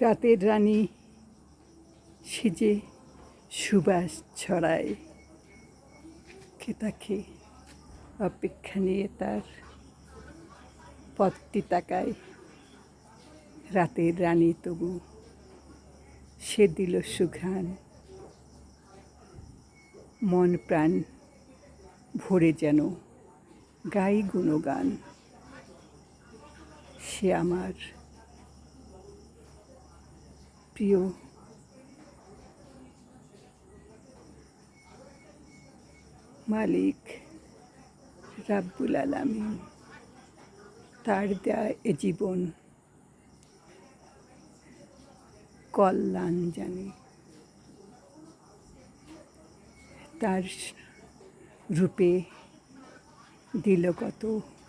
রাতের রানী সেজে সুবাস ছড়ায়, কে তাকে অপেক্ষা নিয়ে তার পথটি তাকায়। রাতের রানী তবু সে দিল সুঘ্রাণ, মন প্রাণ ভরে যেন গাই গুণগান। সে আমার প্রিয় মালিক রাব্বুল আলামিন, তার দেয়া এ জীবন কল্যাণ জানে। তার রূপে দিল কত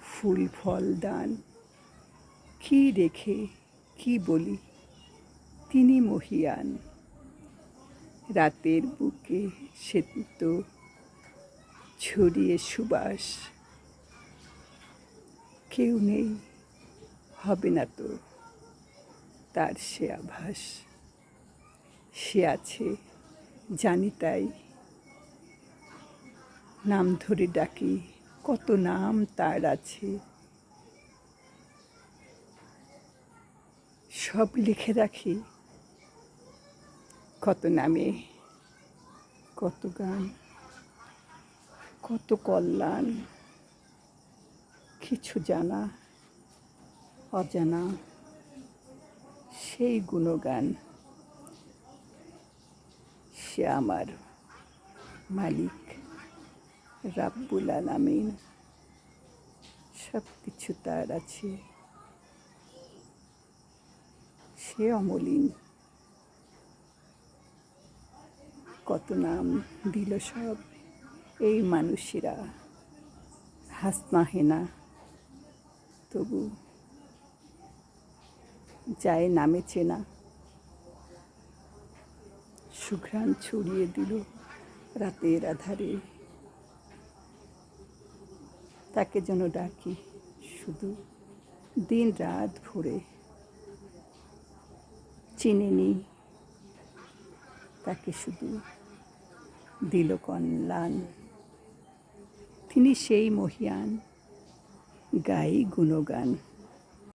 ফুল ফল দান। কি রেখে কি বলি, তিনি মহিয়ান। রাতের বুকে সেত ছড়িয়ে সুবাস, কেউ নেই হবে না তো তার সে আভাস। সে আছে জানি তাই, নাম ধরে ডাকি, কত নাম তার আছে। সব লিখে রাখি, কত নামে কত গান, কত কল্যাণ। কিছু জানা অজানা সেই গুণগান। সে আমার মালিক রাব্বুল আলামিন, সব কিছু তার আছে। সে অমলিন, কত নাম দিল সব এই মানুষেরা। হাসনা হেনা তবু যায় নামে চেনা। সুঘ্রাণ ছড়িয়ে দিল রাতের আধারে। তাকে যেন ডাকি শুধু দিন রাত ভরে। চিনিনি তাকে, শুধু দিল কল্যাণ। তিনি সেই মহিয়ান, গাই গুণগান।